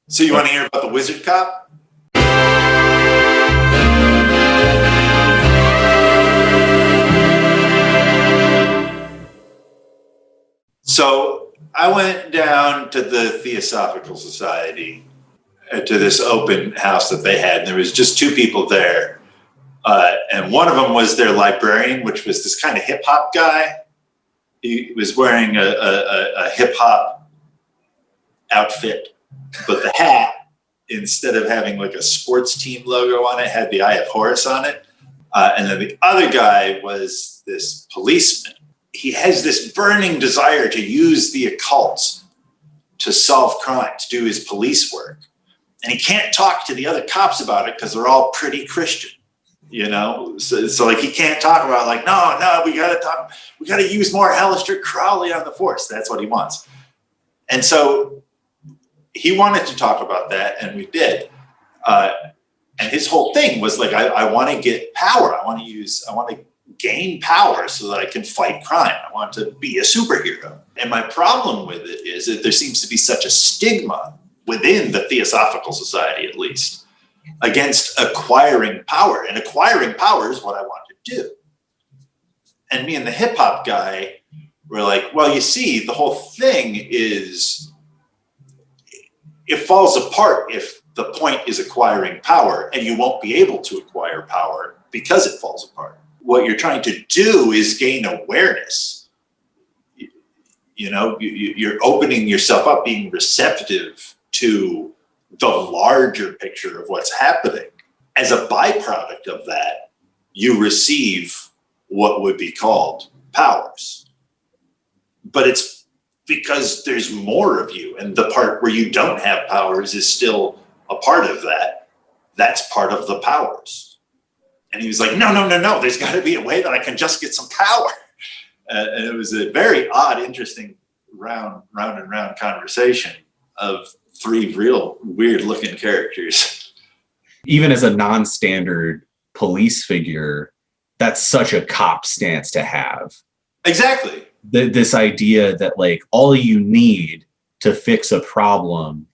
So you want to hear about the wizard cop? So I went down to the Theosophical Society, to this open house that they had, and there was just two people there. And one of them was their librarian, which was this kind of hip hop guy. He was wearing a hip hop outfit, but the hat, instead of having like a sports team logo on it, had the Eye of Horus on it. And then the other guy was this policeman. He has this burning desire to use the occult to solve crimes, do his police work. And he can't talk to the other cops about it because they're all pretty Christian, you know? So like he can't talk about like, no, we gotta use more Aleister Crowley on the force. That's what he wants. And so he wanted to talk about that, and we did. And his whole thing was like, I want to get power. I want to gain power so that I can fight crime. I want to be a superhero. And my problem with it is that there seems to be such a stigma within the Theosophical Society, at least, against acquiring power. And acquiring power is what I want to do. And me and the hip hop guy were like, well, you see, the whole thing is, it falls apart if the point is acquiring power, and you won't be able to acquire power because it falls apart. What you're trying to do is gain awareness. You know, you're opening yourself up, being receptive to the larger picture of what's happening. As a byproduct of that, you receive what would be called powers. But it's because there's more of you, and the part where you don't have powers is still a part of that. That's part of the powers. And he was like, no, there's got to be a way that I can just get some power. And it was a very odd, interesting round and round conversation of three real weird looking characters. Even as a non-standard police figure, that's such a cop stance to have. Exactly. This idea that like all you need to fix a problem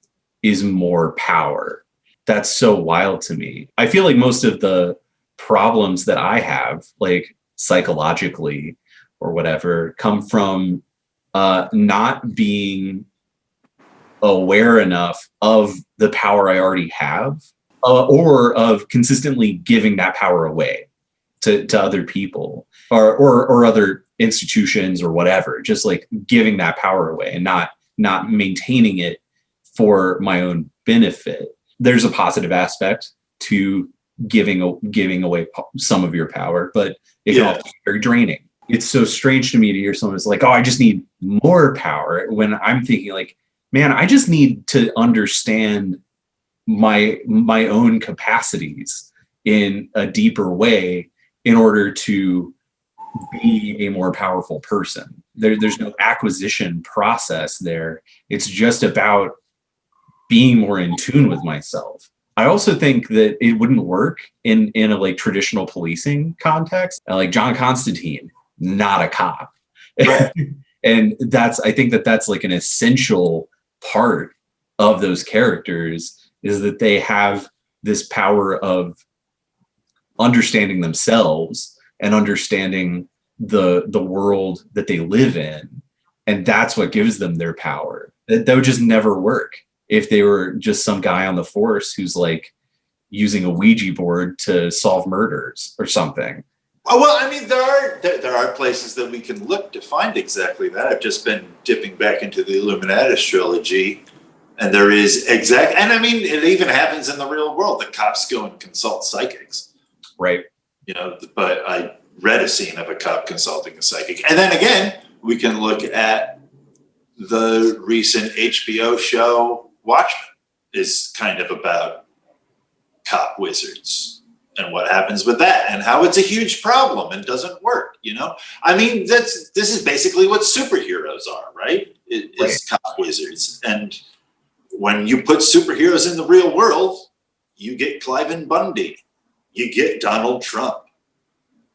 is more power. That's so wild to me. I feel like most of the problems that I have, like psychologically or whatever, come from not being aware enough of the power I already have, or of consistently giving that power away to other people or other institutions or whatever, just like giving that power away and not maintaining it for my own benefit. There's a positive aspect to giving away some of your power, but it can also be very draining. It's so strange to me to hear someone who's like, oh, I just need more power, when I'm thinking like, man, I just need to understand my own capacities in a deeper way in order to be a more powerful person. There's no acquisition process there. It's just about being more in tune with myself. I also think that it wouldn't work in a like traditional policing context. Like John Constantine, not a cop. Right. And I think that's like an essential part of those characters, is that they have this power of understanding themselves and understanding the world that they live in. And that's what gives them their power. That would just never work if they were just some guy on the force who's like using a Ouija board to solve murders or something. Well, I mean, there are places that we can look to find exactly that. I've just been dipping back into the Illuminatus trilogy, and there is and I mean, it even happens in the real world. The cops go and consult psychics. Right. You know, but I read a scene of a cop consulting a psychic. And then again, we can look at the recent HBO show Watchmen, is kind of about cop wizards and what happens with that and how it's a huge problem and doesn't work, you know? I mean, this is basically what superheroes are, right? It's cop wizards. And when you put superheroes in the real world, you get Cliven Bundy, you get Donald Trump.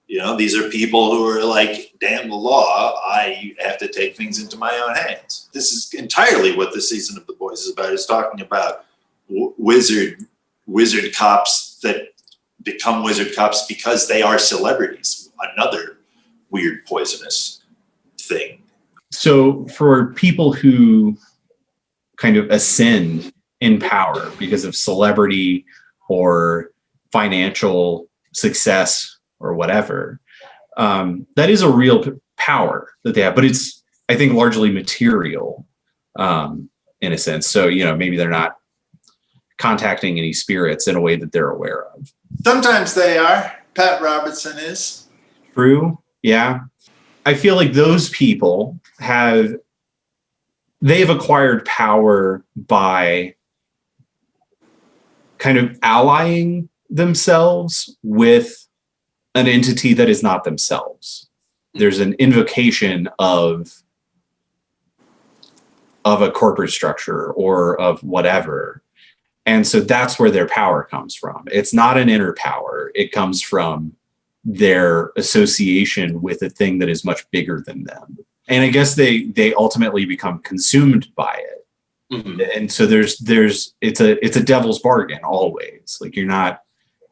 You know, these are people who are like, damn the law, I have to take things into my own hands. This is entirely what this season of The Boys is about. It's talking about wizard cops that become wizard cops because they are celebrities. Another weird poisonous thing. So for people who kind of ascend in power because of celebrity or financial success or whatever, that is a real power that they have, but it's, I think, largely material in a sense. So, maybe they're not contacting any spirits in a way that they're aware of. Sometimes they are. Pat Robertson is. True. Yeah. I feel like those people they've acquired power by kind of allying themselves with an entity that is not themselves. There's an invocation of a corporate structure or of whatever. And so that's where their power comes from. It's not an inner power. It comes from their association with a thing that is much bigger than them. And I guess they ultimately become consumed by it. Mm-hmm. And so it's a devil's bargain always. Like, you're not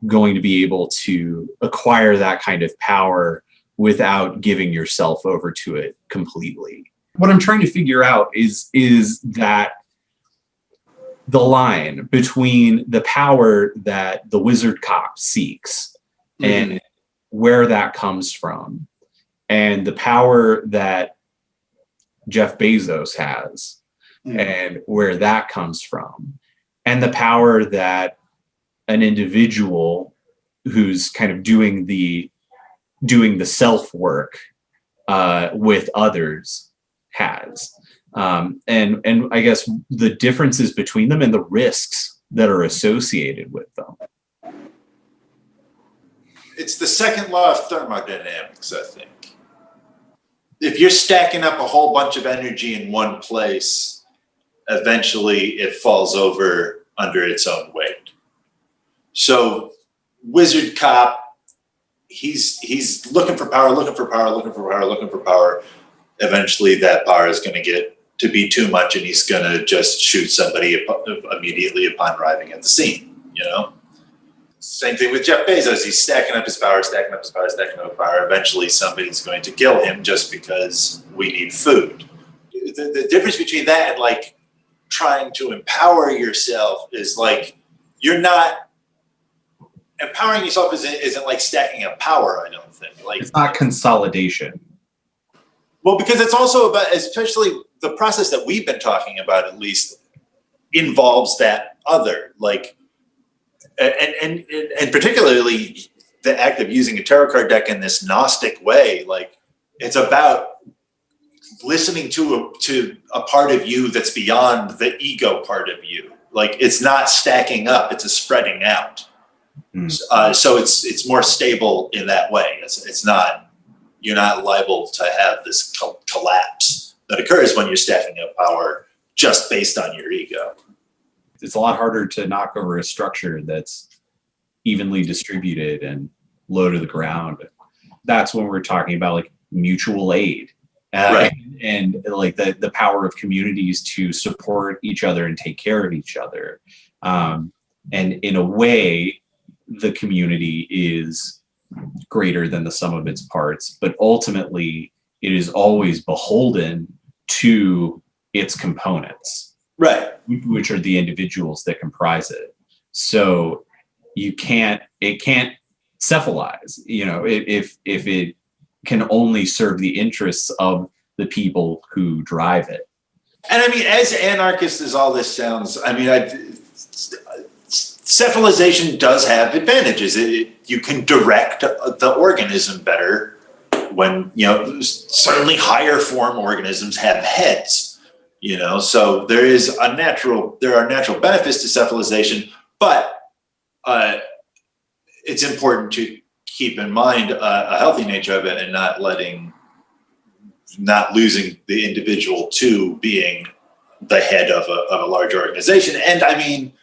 going to be able to acquire that kind of power without giving yourself over to it completely. What I'm trying to figure out is that the line between the power that the wizard cop seeks and where that comes from, and the power that Jeff Bezos has and where that comes from, and the power that an individual who's kind of doing the self work with others has. And I guess the differences between them and the risks that are associated with them. It's the second law of thermodynamics, I think. If you're stacking up a whole bunch of energy in one place, eventually it falls over under its own weight. So Wizard Cop, he's looking for power. Eventually that power is going to get to be too much, and he's going to just shoot somebody immediately upon arriving at the scene, Same thing with Jeff Bezos. He's stacking up his power. Eventually somebody's going to kill him just because we need food. The difference between that and like trying to empower yourself is like, you're not empowering yourself isn't like stacking up power, I don't think. Like, it's not consolidation. Well, because it's also about, especially the process that we've been talking about, at least, involves that other, like, and particularly the act of using a tarot card deck in this Gnostic way. Like, it's about listening to a part of you that's beyond the ego part of you. Like, it's not stacking up; it's a spreading out. So it's more stable in that way. It's not. You're not liable to have this collapse that occurs when you're stacking up power just based on your ego. It's a lot harder to knock over a structure that's evenly distributed and low to the ground. That's when we're talking about like mutual aid, right? And like the power of communities to support each other and take care of each other. And in a way, the community is greater than the sum of its parts, but ultimately it is always beholden to its components, right? Which are the individuals that comprise it. So it can't cephalize, if it can only serve the interests of the people who drive it. And I mean, as anarchist as all this sounds, I mean, cephalization does have advantages. You can direct the organism better when, certainly higher form organisms have heads, so there are natural benefits to cephalization, but it's important to keep in mind a healthy nature of it and not losing the individual to being the head of a large organization. And I mean,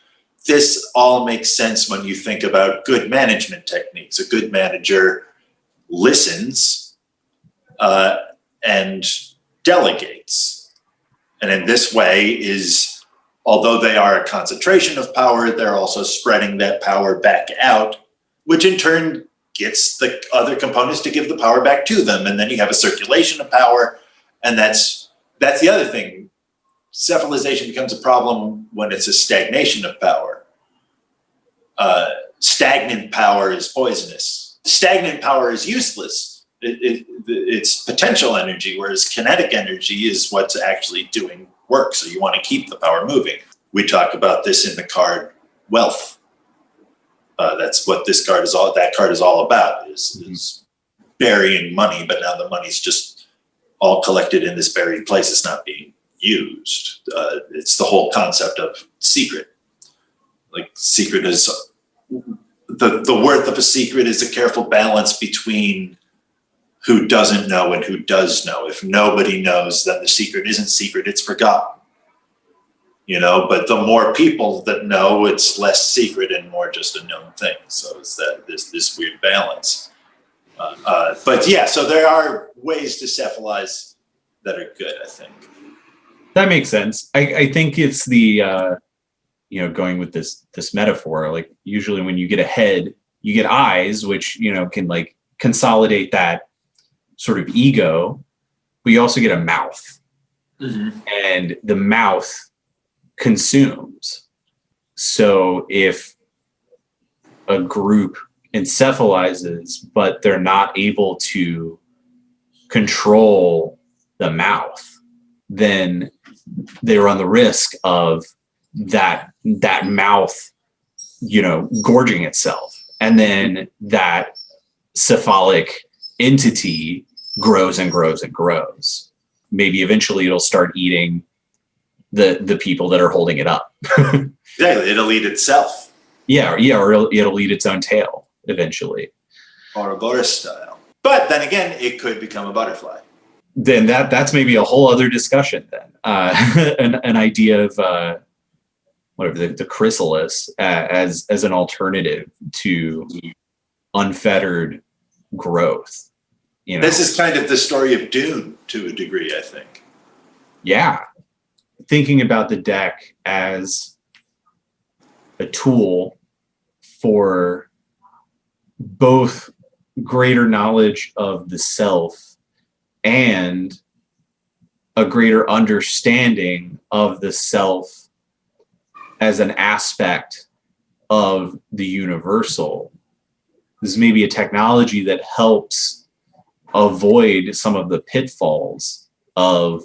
this all makes sense when you think about good management techniques. A good manager listens and delegates, and in this way is although they are a concentration of power, they're also spreading that power back out, which in turn gets the other components to give the power back to them. And then you have a circulation of power. And that's the other thing. Cephalization becomes a problem when it's a stagnation of power. Stagnant power is poisonous. Stagnant power is useless. It's potential energy, whereas kinetic energy is what's actually doing work. So you want to keep the power moving. We talk about this in the card wealth. That's what this card is all. That card is all about is burying money, but now the money's just all collected in this buried place. It's not being used. It's the whole concept of secret. Like secret is the worth of a secret is a careful balance between who doesn't know and who does know. If nobody knows, then the secret isn't secret, it's forgotten. But the more people that know, it's less secret and more just a known thing. So it's that this weird balance. But yeah, so there are ways to cephalize that are good, I think. That makes sense. I think it's the going with this metaphor, like usually when you get a head, you get eyes, which can like consolidate that sort of ego, but you also get a mouth. And the mouth consumes. So if a group encephalizes, but they're not able to control the mouth, then they run the risk of that mouth, gorging itself. And then that cephalic entity grows and grows and grows. Maybe eventually it'll start eating the people that are holding it up. Exactly. It'll eat itself. Yeah, or it'll eat its own tail eventually. Ouroboros style. But then again, it could become a butterfly. Then that's maybe a whole other discussion then. An idea of the chrysalis as an alternative to unfettered growth. This is kind of the story of Dune to a degree, I think. Yeah. Thinking about the deck as a tool for both greater knowledge of the self and a greater understanding of the self as an aspect of the universal. This is maybe a technology that helps avoid some of the pitfalls of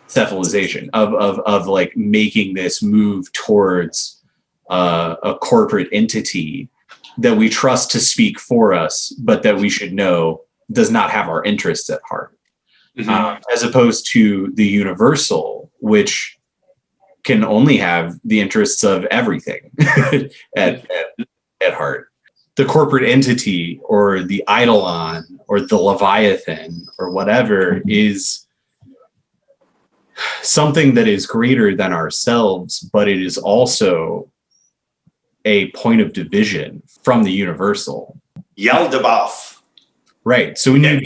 cephalization, of like making this move towards a corporate entity that we trust to speak for us, but that we should know does not have our interests at heart. As opposed to the universal, which can only have the interests of everything at heart. The corporate entity or the eidolon or the leviathan or whatever is something that is greater than ourselves, but it is also a point of division from the universal. Yaldabaoth. Right. So when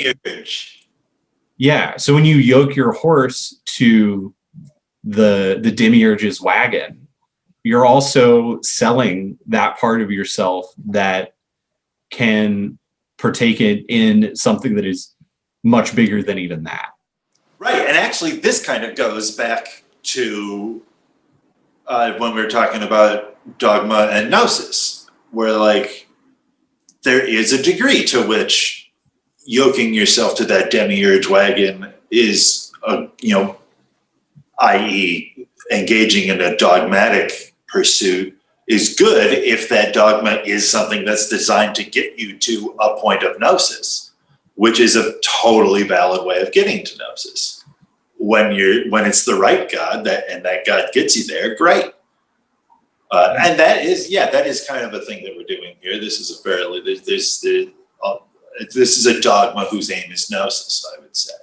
so when you yoke your horse to the demiurge's wagon, you're also selling that part of yourself that can partake in something that is much bigger than even that. Right. And actually, this kind of goes back to when we were talking about dogma and gnosis, where like there is a degree to which yoking yourself to that demiurge wagon is, i.e. engaging in a dogmatic pursuit is good if that dogma is something that's designed to get you to a point of gnosis, which is a totally valid way of getting to gnosis. When it's the right God and that God gets you there, great. And that is kind of a thing that we're doing here. This is this is a dogma whose aim is gnosis, I would say.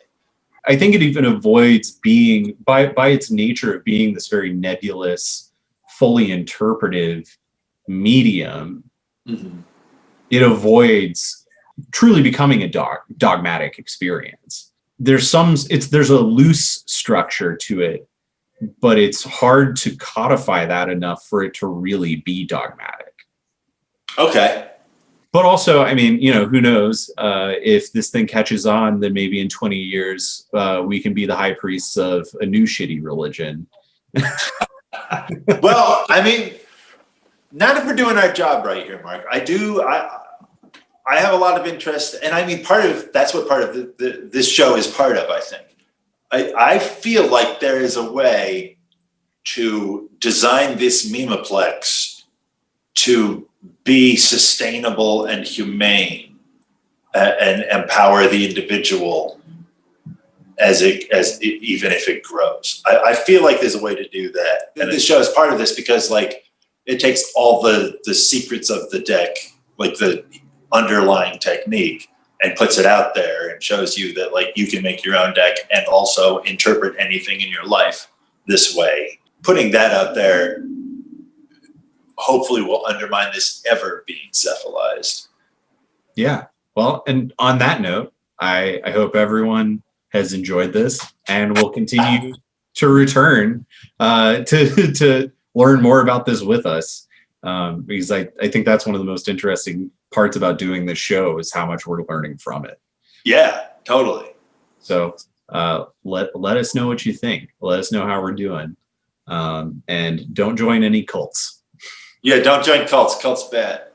I think it even avoids being, by its nature of being this very nebulous, fully interpretive medium, it avoids truly becoming a dogmatic experience. There's a loose structure to it but it's hard to codify that enough for it to really be dogmatic. Okay. But also, I mean, who knows? If this thing catches on, then maybe in 20 years, we can be the high priests of a new shitty religion. Well, I mean, not if we're doing our job right here, Mark. I have a lot of interest, and I mean, that's what part of this show is part of, I think. I feel like there is a way to design this memeplex to be sustainable and humane and empower the individual even if it grows. I feel like there's a way to do that. And this show is part of this because like it takes all the secrets of the deck, like the underlying technique, and puts it out there and shows you that like you can make your own deck and also interpret anything in your life this way. Putting that out there hopefully will undermine this ever being cephalized. Yeah. Well, and on that note, I hope everyone has enjoyed this and will continue to return to learn more about this with us. Because I think that's one of the most interesting parts about doing this show is how much we're learning from it. Yeah, totally. So let us know what you think. Let us know how we're doing. And don't join any cults. Yeah, don't join cults. Cults bad.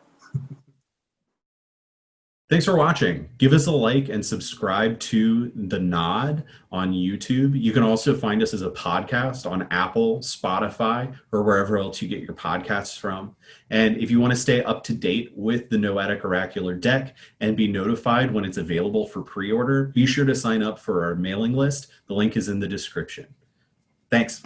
Thanks for watching. Give us a like and subscribe to the N.O.D on YouTube. You can also find us as a podcast on Apple, Spotify, or wherever else you get your podcasts from. And if you want to stay up to date with the Noetic Oracular deck and be notified when it's available for pre-order, be sure to sign up for our mailing list. The link is in the description. Thanks.